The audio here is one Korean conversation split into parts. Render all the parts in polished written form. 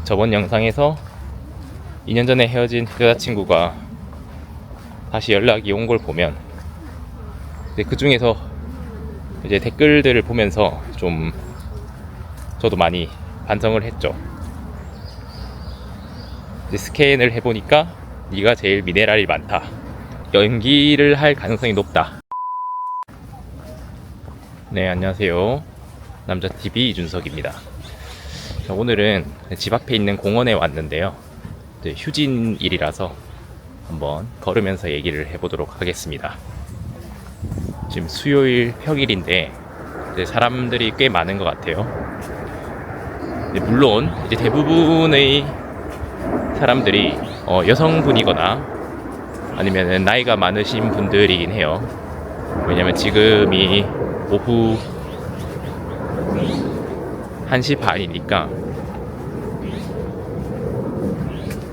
저번 영상에서 2년 전에 헤어진 여자친구가 다시 연락이 온 걸 보면 그 중에서 이제 댓글들을 보면서 좀 저도 많이 반성을 했죠. 이제 스캔을 해보니까 네가 제일 미네랄이 많다, 연기를 할 가능성이 높다. 네, 안녕하세요. 남자TV 이준석입니다. 오늘은 집 앞에 있는 공원에 왔는데요, 휴진일이라서 한번 걸으면서 얘기를 해보도록 하겠습니다. 지금 수요일 평일인데 사람들이 꽤 많은 것 같아요. 물론 이제 대부분의 사람들이 여성분이거나 아니면 나이가 많으신 분들이긴 해요. 왜냐면 지금이 오후 1시 반이니까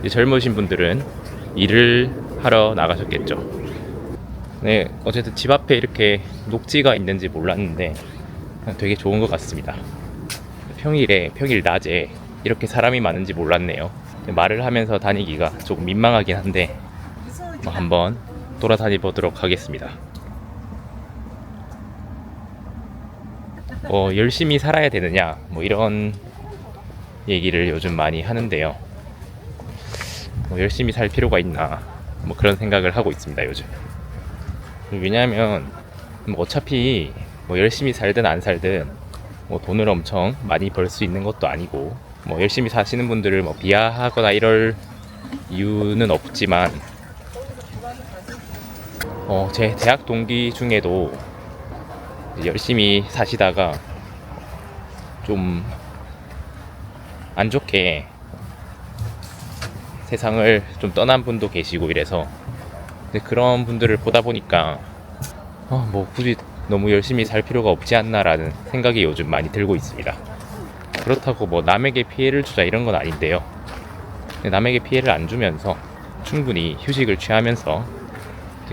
젊으신 분들은 일을 하러 나가셨겠죠. 네, 어쨌든 집 앞에 이렇게 녹지가 있는지 몰랐는데 되게 좋은 것 같습니다. 평일 낮에 이렇게 사람이 많은지 몰랐네요. 말을 하면서 다니기가 조금 민망하긴 한데 한번 돌아다니 보도록 하겠습니다. 열심히 살아야 되느냐 이런 얘기를 요즘 많이 하는데요. 열심히 살 필요가 있나 그런 생각을 하고 있습니다, 요즘. 왜냐하면 어차피 열심히 살든 안 살든 돈을 엄청 많이 벌 수 있는 것도 아니고 열심히 사시는 분들을 비하하거나 이럴 이유는 없지만 제 대학 동기 중에도 열심히 사시다가 좀 안 좋게 세상을 좀 떠난 분도 계시고 이래서 그런 분들을 보다 보니까 굳이 너무 열심히 살 필요가 없지 않나라는 생각이 요즘 많이 들고 있습니다. 그렇다고 남에게 피해를 주자 이런 건 아닌데요. 남에게 피해를 안 주면서 충분히 휴식을 취하면서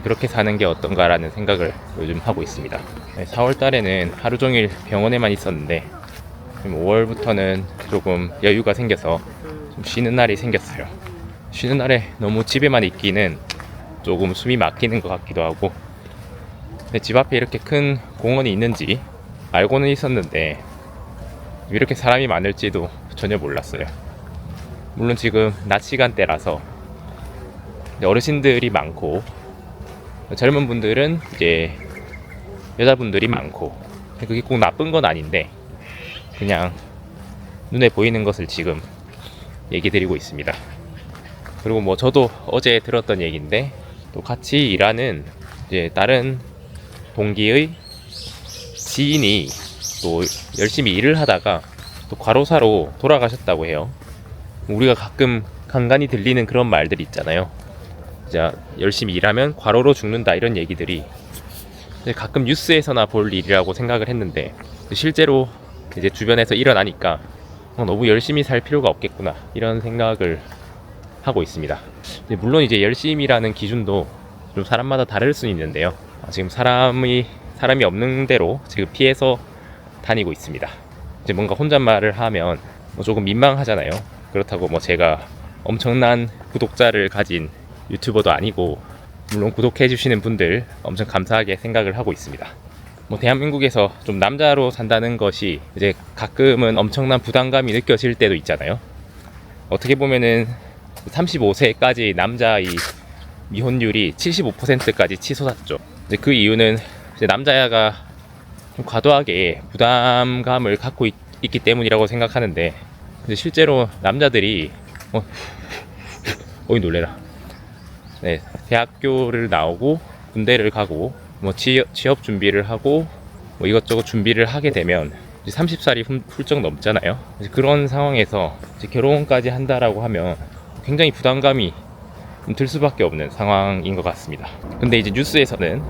그렇게 사는 게 어떤가라는 생각을 요즘 하고 있습니다. 4월 달에는 하루 종일 병원에만 있었는데 5월부터는 조금 여유가 생겨서 좀 쉬는 날이 생겼어요. 쉬는 날에 너무 집에만 있기는 조금 숨이 막히는 것 같기도 하고, 집 앞에 이렇게 큰 공원이 있는지 알고는 있었는데 이렇게 사람이 많을지도 전혀 몰랐어요. 물론 지금 낮 시간대라서 어르신들이 많고 젊은 분들은 이제 여자분들이 많고, 그게 꼭 나쁜 건 아닌데 그냥 눈에 보이는 것을 지금 얘기 드리고 있습니다. 그리고 저도 어제 들었던 얘기인데, 또 같이 일하는 이제 다른 동기의 지인이 또 열심히 일을 하다가 또 과로사로 돌아가셨다고 해요. 우리가 가끔 간간히 들리는 그런 말들 있잖아요. 진짜 열심히 일하면 과로로 죽는다, 이런 얘기들이 가끔 뉴스에서나 볼 일이라고 생각을 했는데 실제로 이제 주변에서 일어나니까 너무 열심히 살 필요가 없겠구나, 이런 생각을 하고 있습니다. 물론 이제 열심히라는 기준도 좀 사람마다 다를 수 있는데요. 지금 사람이 없는 대로 지금 피해서 다니고 있습니다. 이제 뭔가 혼잣말을 하면 조금 민망하잖아요. 그렇다고 제가 엄청난 구독자를 가진 유튜버도 아니고, 물론 구독해 주시는 분들 엄청 감사하게 생각을 하고 있습니다. 대한민국에서 좀 남자로 산다는 것이 이제 가끔은 엄청난 부담감이 느껴질 때도 있잖아요. 어떻게 보면은 35세까지 남자의 미혼율이 75%까지 치솟았죠. 이제 그 이유는 이제 남자가 좀 과도하게 부담감을 갖고 있기 때문이라고 생각하는데, 근데 실제로 남자들이 어이 놀래라. 네, 대학교를 나오고 군대를 가고 취업 준비를 하고 이것저것 준비를 하게 되면 30살이 훌쩍 넘잖아요. 그런 상황에서 이제 결혼까지 한다라고 하면 굉장히 부담감이 들 수밖에 없는 상황인 것 같습니다. 근데 이제 뉴스에서는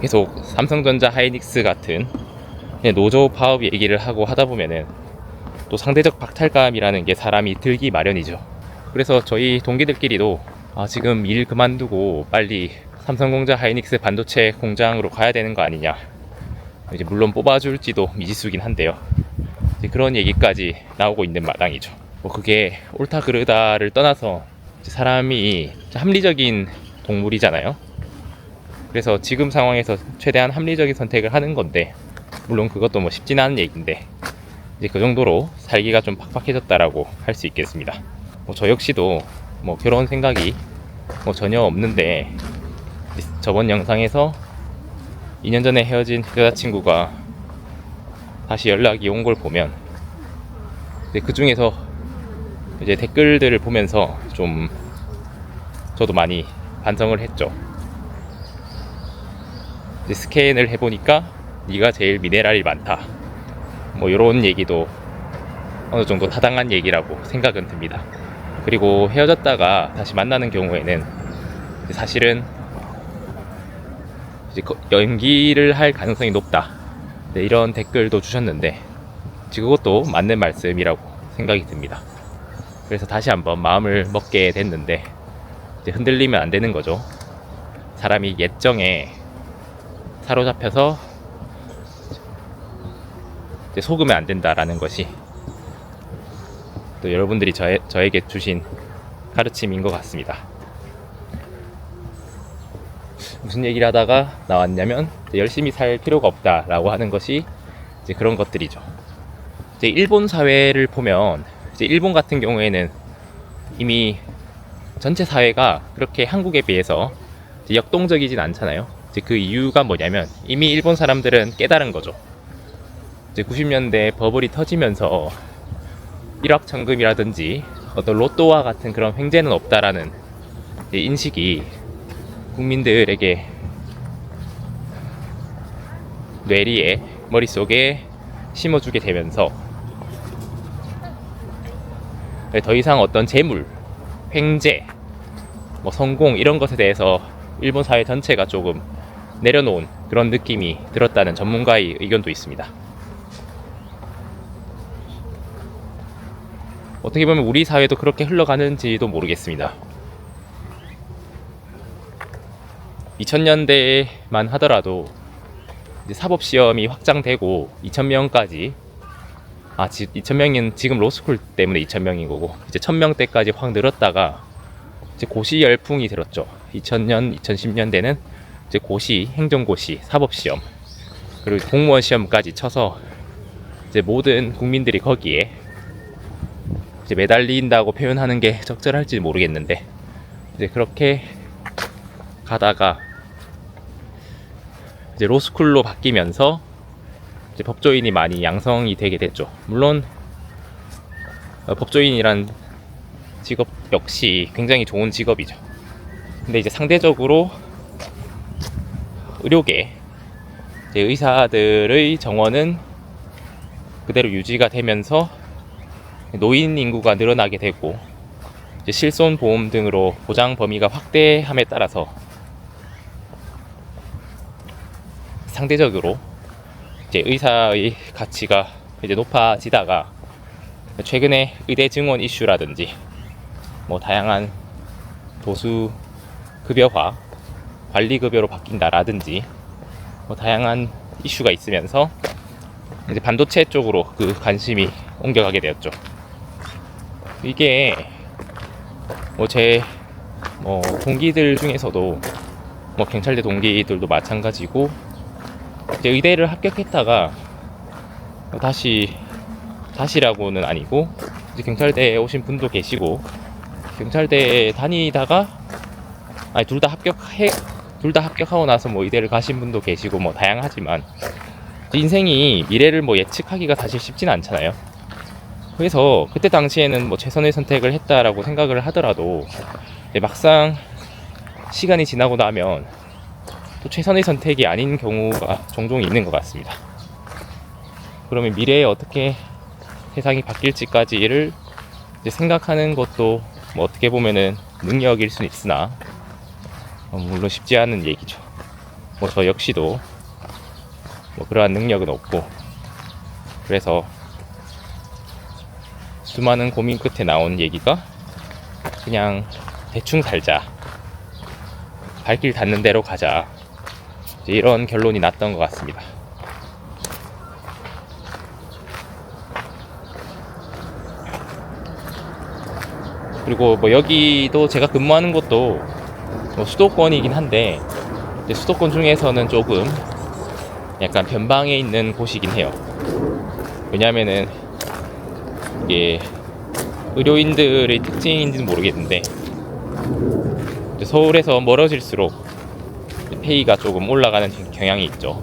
계속 삼성전자, 하이닉스 같은 노조 파업 얘기를 하고 하다 보면은 또 상대적 박탈감이라는 게 사람이 들기 마련이죠. 그래서 저희 동기들끼리도 지금 일 그만두고 빨리 삼성공자, 하이닉스 반도체 공장으로 가야 되는 거 아니냐, 이제 물론 뽑아줄지도 미지수긴 한데요. 이제 그런 얘기까지 나오고 있는 마당이죠. 뭐 그게 옳다 그르다를 떠나서 사람이 합리적인 동물이잖아요. 그래서 지금 상황에서 최대한 합리적인 선택을 하는 건데, 물론 그것도 뭐 쉽진 않은 얘기인데 이제 그 정도로 살기가 좀 팍팍해졌다라고 할 수 있겠습니다. 뭐 저 역시도 뭐 결혼 생각이 뭐 전혀 없는데, 저번 영상에서 2년 전에 헤어진 여자친구가 다시 연락이 온 걸 보면 그 중에서 이제 댓글들을 보면서 좀 저도 많이 반성을 했죠. 이제 스캔을 해보니까 네가 제일 미네랄이 많다, 뭐 이런 얘기도 어느 정도 타당한 얘기라고 생각은 듭니다. 그리고 헤어졌다가 다시 만나는 경우에는 사실은 이제 연기를 할 가능성이 높다, 네, 이런 댓글도 주셨는데 그것도 맞는 말씀이라고 생각이 듭니다. 그래서 다시 한번 마음을 먹게 됐는데, 이제 흔들리면 안 되는 거죠. 사람이 옛정에 사로잡혀서 이제 속으면 안 된다라는 것이 또 여러분들이 저에게 주신 가르침인 것 같습니다. 무슨 얘기를 하다가 나왔냐면, 열심히 살 필요가 없다라고 하는 것이 이제 그런 것들이죠. 이제 일본 사회를 보면, 이제 일본 같은 경우에는 이미 전체 사회가 그렇게 한국에 비해서 역동적이진 않잖아요. 이제 그 이유가 뭐냐면, 이미 일본 사람들은 깨달은 거죠. 이제 90년대 버블이 터지면서 일확천금이라든지 어떤 로또와 같은 그런 횡재는 없다라는 인식이 국민들에게 뇌리에, 머릿속에 심어주게 되면서 더 이상 어떤 재물, 횡재, 뭐 성공 이런 것에 대해서 일본 사회 전체가 조금 내려놓은 그런 느낌이 들었다는 전문가의 의견도 있습니다. 어떻게 보면 우리 사회도 그렇게 흘러가는지도 모르겠습니다. 2000년대만 하더라도 이제 사법시험이 확장되고 2000명까지, 2000명은 지금 로스쿨 때문에 2000명인 거고, 이제 1000명대까지 확 늘었다가 이제 고시 열풍이 들었죠. 2000년, 2010년대는 이제 고시, 행정고시, 사법시험, 그리고 공무원 시험까지 쳐서 이제 모든 국민들이 거기에 이제 매달린다고 표현하는 게 적절할지 모르겠는데, 이제 그렇게 가다가 이제 로스쿨로 바뀌면서 이제 법조인이 많이 양성이 되게 됐죠. 물론 법조인이란 직업 역시 굉장히 좋은 직업이죠. 근데 이제 상대적으로 의료계, 이제 의사들의 정원은 그대로 유지가 되면서 노인 인구가 늘어나게 되고, 이제 실손보험 등으로 보장 범위가 확대함에 따라서 상대적으로 이제 의사의 가치가 이제 높아지다가, 최근에 의대 증원 이슈라든지 뭐 다양한 도수 급여화, 관리 급여로 바뀐다라든지 뭐 다양한 이슈가 있으면서 이제 반도체 쪽으로 그 관심이 옮겨가게 되었죠. 이게 제 동기들 중에서도 뭐 경찰대 동기들도 마찬가지고, 이제 의대를 합격했다가 다시라고는 아니고 이제 경찰대에 오신 분도 계시고, 경찰대에 다니다가 둘 다 합격하고 나서 뭐 의대를 가신 분도 계시고, 뭐 다양하지만 인생이 미래를 뭐 예측하기가 사실 쉽진 않잖아요. 그래서 그때 당시에는 뭐 최선의 선택을 했다라고 생각을 하더라도 막상 시간이 지나고 나면 또 최선의 선택이 아닌 경우가 종종 있는 것 같습니다. 그러면 미래에 어떻게 세상이 바뀔지까지를 이제 생각하는 것도 뭐 어떻게 보면은 능력일 수는 있으나 물론 쉽지 않은 얘기죠. 뭐 저 역시도 뭐 그러한 능력은 없고, 그래서 수많은 고민 끝에 나온 얘기가 그냥 대충 살자, 발길 닿는 대로 가자, 이런 결론이 났던 것 같습니다. 그리고 뭐 여기도 제가 근무하는 곳도 뭐 수도권이긴 한데 이제 수도권 중에서는 조금 약간 변방에 있는 곳이긴 해요. 왜냐면은 이게 의료인들의 특징인지는 모르겠는데 서울에서 멀어질수록 페이가 조금 올라가는 경향이 있죠.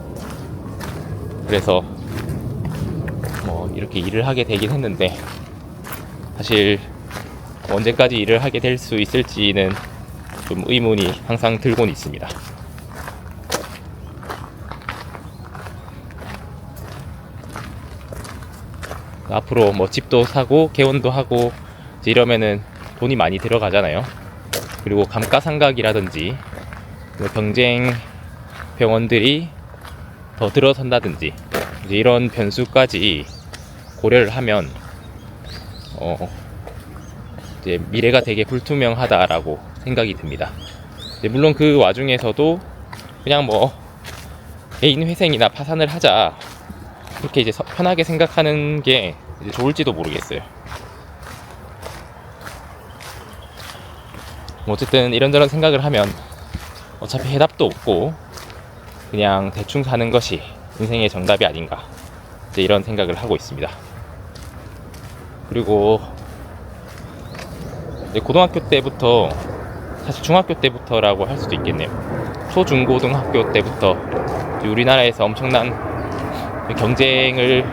그래서 뭐 이렇게 일을 하게 되긴 했는데 사실 언제까지 일을 하게 될 수 있을지는 좀 의문이 항상 들고는 있습니다. 앞으로 뭐 집도 사고 개원도 하고 이러면은 돈이 많이 들어가잖아요. 그리고 감가상각이라든지 경쟁 병원들이 더 들어선다든지 이제 이런 변수까지 고려를 하면 이제 미래가 되게 불투명하다라고 생각이 듭니다. 물론 그 와중에서도 그냥 뭐 개인 회생이나 파산을 하자 그렇게 이제 편하게 생각하는 게 이제 좋을지도 모르겠어요. 어쨌든 이런저런 생각을 하면 어차피 해답도 없고 그냥 대충 사는 것이 인생의 정답이 아닌가 이제 이런 생각을 하고 있습니다. 그리고 이제 고등학교 때부터 사실 중학교 때부터라고 할 수도 있겠네요. 초중고등학교 때부터 우리나라에서 엄청난 경쟁을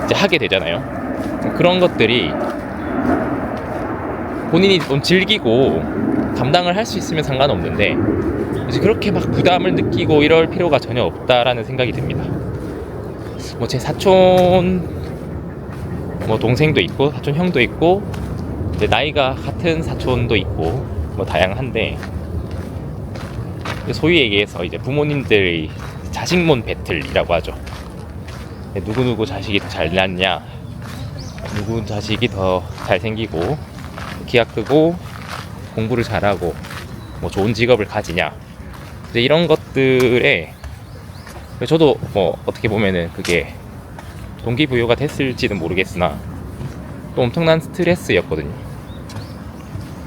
이제 하게 되잖아요. 그런 것들이 본인이 좀 즐기고 감당을 할 수 있으면 상관없는데 이제 그렇게 막 부담을 느끼고 이럴 필요가 전혀 없다라는 생각이 듭니다. 뭐 제 사촌 뭐 동생도 있고 사촌 형도 있고 이제 나이가 같은 사촌도 있고 뭐 다양한데 소위 얘기해서 이제 부모님들의 자식몬 배틀이라고 하죠. 누구누구 자식이 더 잘났냐, 누구 자식이 더 잘생기고 키가 크고 공부를 잘하고 뭐 좋은 직업을 가지냐 이제 이런 것들에 저도 뭐 어떻게 보면은 그게 동기부여가 됐을지는 모르겠으나 또 엄청난 스트레스였거든요.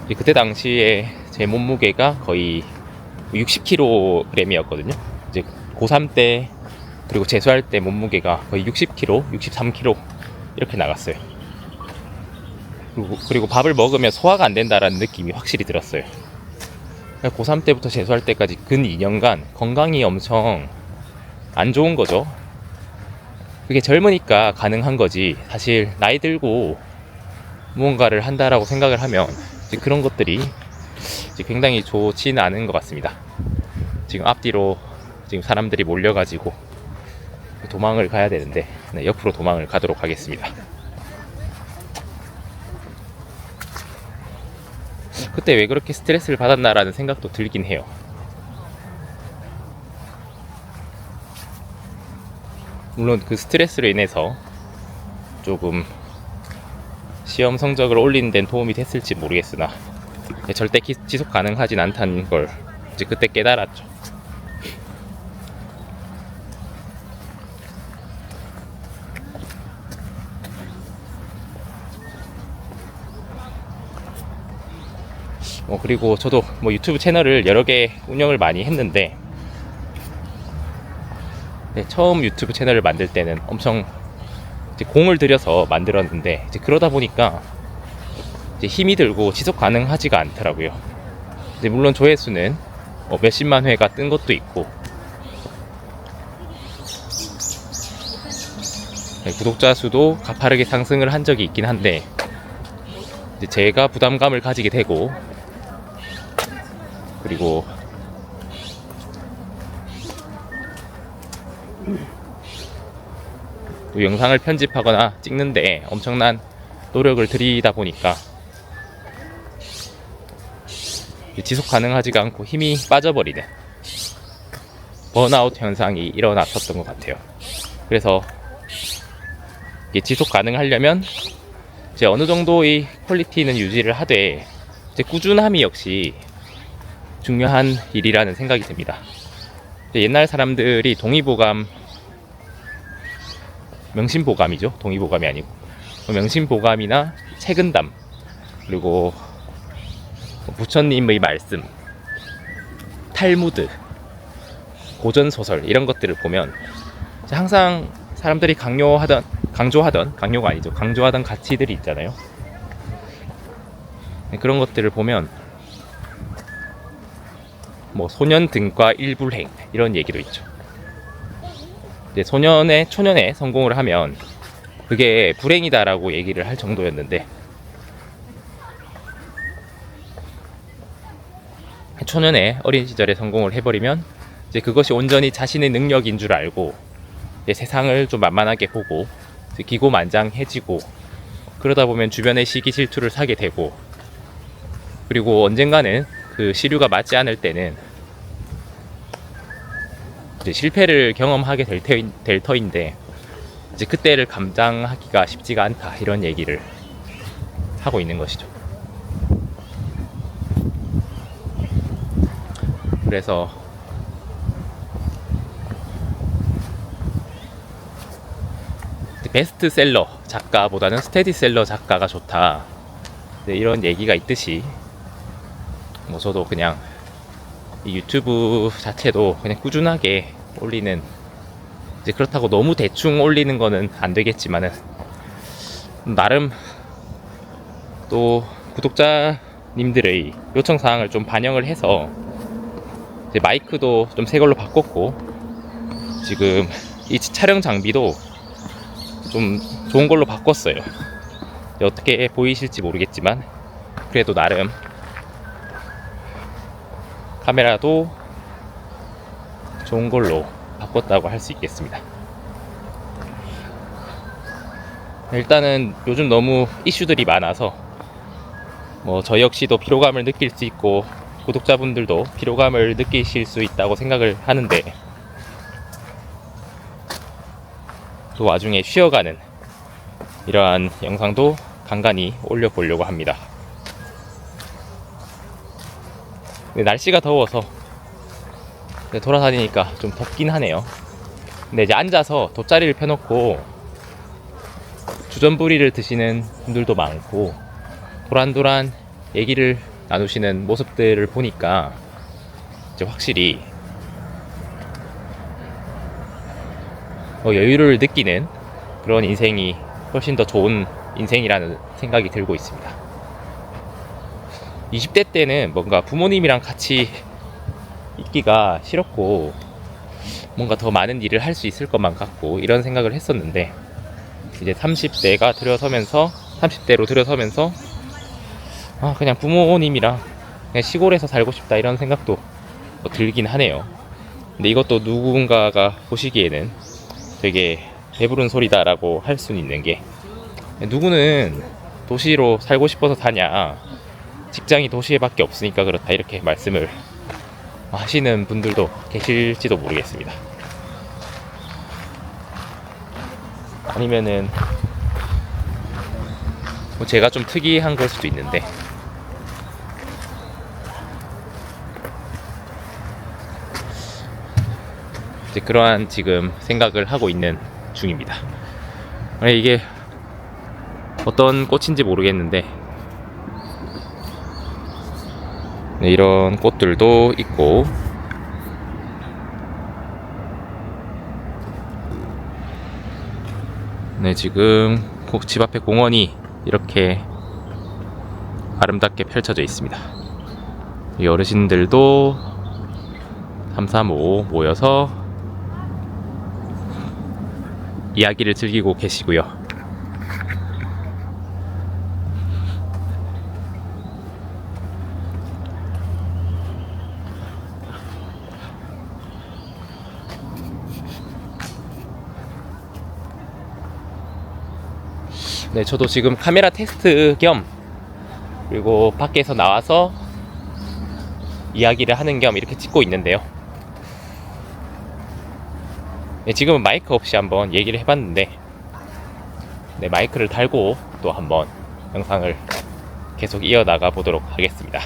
그때 당시에 제 몸무게가 거의 60kg이었거든요. 이제 고3 때 그리고 재수할 때 몸무게가 거의 60kg, 63kg 이렇게 나갔어요. 그리고 밥을 먹으면 소화가 안 된다라는 느낌이 확실히 들었어요. 고3 때부터 재수할 때까지 근 2년간 건강이 엄청 안 좋은 거죠. 그게 젊으니까 가능한 거지 사실 나이 들고 무언가를 한다라고 생각을 하면 이제 그런 것들이 이제 굉장히 좋지는 않은 것 같습니다. 지금 앞뒤로 지금 사람들이 몰려가지고 도망을 가야 되는데 옆으로 도망을 가도록 하겠습니다. 그때 왜 그렇게 스트레스를 받았나라는 생각도 들긴 해요. 물론 그 스트레스로 인해서 조금 시험 성적을 올리는 데는 도움이 됐을지 모르겠으나 절대 지속 가능하진 않다는 걸 이제 그때 깨달았죠. 그리고 저도 뭐 유튜브 채널을 여러 개 운영을 많이 했는데 처음 유튜브 채널을 만들 때는 엄청 이제 공을 들여서 만들었는데 이제 그러다 보니까 이제 힘이 들고 지속 가능하지가 않더라고요. 이제 물론 조회수는 몇십만 회가 뜬 것도 있고 구독자 수도 가파르게 상승을 한 적이 있긴 한데 이제 제가 부담감을 가지게 되고 그리고 또 영상을 편집하거나 찍는데 엄청난 노력을 들이다 보니까 지속 가능하지가 않고 힘이 빠져버리는 번아웃 현상이 일어났었던 것 같아요. 그래서 이게 지속 가능하려면 이제 어느 정도의 퀄리티는 유지를 하되 이제 꾸준함이 역시 중요한 일이라는 생각이 듭니다. 옛날 사람들이 동의보감, 명심보감이죠. 동의보감이 아니고 명심보감이나 책은담 그리고 부처님의 말씀, 탈무드, 고전소설 이런 것들을 보면 항상 사람들이 강조하던 가치들이 있잖아요. 그런 것들을 보면 뭐 소년 등과 일불행 이런 얘기도 있죠. 이제 초년에 성공을 하면 그게 불행이다라고 얘기를 할 정도였는데, 초년에 어린 시절에 성공을 해버리면 이제 그것이 온전히 자신의 능력인 줄 알고 이제 세상을 좀 만만하게 보고 기고만장해지고, 그러다 보면 주변의 시기 질투를 사게 되고, 그리고 언젠가는 그 시류가 맞지 않을 때는 이제 실패를 경험하게 될 터인데, 이제 그때를 감당하기가 쉽지가 않다, 이런 얘기를 하고 있는 것이죠. 그래서 베스트셀러 작가보다는 스테디셀러 작가가 좋다, 이런 얘기가 있듯이, 뭐 저도 그냥 이 유튜브 자체도 그냥 꾸준하게 올리는, 이제 그렇다고 너무 대충 올리는 거는 안 되겠지만은, 나름 또 구독자님들의 요청사항을 좀 반영을 해서 이제 마이크도 좀 새 걸로 바꿨고, 지금 이 촬영 장비도 좀 좋은 걸로 바꿨어요. 어떻게 보이실지 모르겠지만 그래도 나름 카메라도 좋은 걸로 바꿨다고 할 수 있겠습니다. 일단은 요즘 너무 이슈들이 많아서 뭐 저 역시도 피로감을 느낄 수 있고 구독자분들도 피로감을 느끼실 수 있다고 생각을 하는데, 그 와중에 쉬어가는 이러한 영상도 간간히 올려보려고 합니다. 근데 날씨가 더워서 돌아다니니까 좀 덥긴 하네요. 근데 이제 앉아서 돗자리를 펴놓고 주전부리를 드시는 분들도 많고, 도란도란 얘기를 나누시는 모습들을 보니까 이제 확실히 여유를 느끼는 그런 인생이 훨씬 더 좋은 인생이라는 생각이 들고 있습니다. 20대 때는 뭔가 부모님이랑 같이 있기가 싫었고, 뭔가 더 많은 일을 할 수 있을 것만 같고, 이런 생각을 했었는데, 이제 30대로 들어서면서 그냥 부모님이랑 그냥 시골에서 살고 싶다, 이런 생각도 들긴 하네요. 근데 이것도 누군가가 보시기에는 되게 배부른 소리다라고 할 수는 있는 게, 누구는 도시로 살고 싶어서 사냐, 직장이 도시에밖에 없으니까 그렇다, 이렇게 말씀을 하시는 분들도 계실지도 모르겠습니다. 아니면은 뭐 제가 좀 특이한 걸 수도 있는데, 이제 그러한 지금 생각을 하고 있는 중입니다. 이게 어떤 꽃인지 모르겠는데, 네, 이런 꽃들도 있고, 네, 지금 집 앞에 공원이 이렇게 아름답게 펼쳐져 있습니다. 이 어르신들도 335 모여서 이야기를 즐기고 계시고요. 네, 저도 지금 카메라 테스트 겸, 그리고 밖에서 나와서 이야기를 하는 겸 이렇게 찍고 있는데요. 네, 지금은 마이크 없이 한번 얘기를 해봤는데, 네, 마이크를 달고 또 한번 영상을 계속 이어나가 보도록 하겠습니다.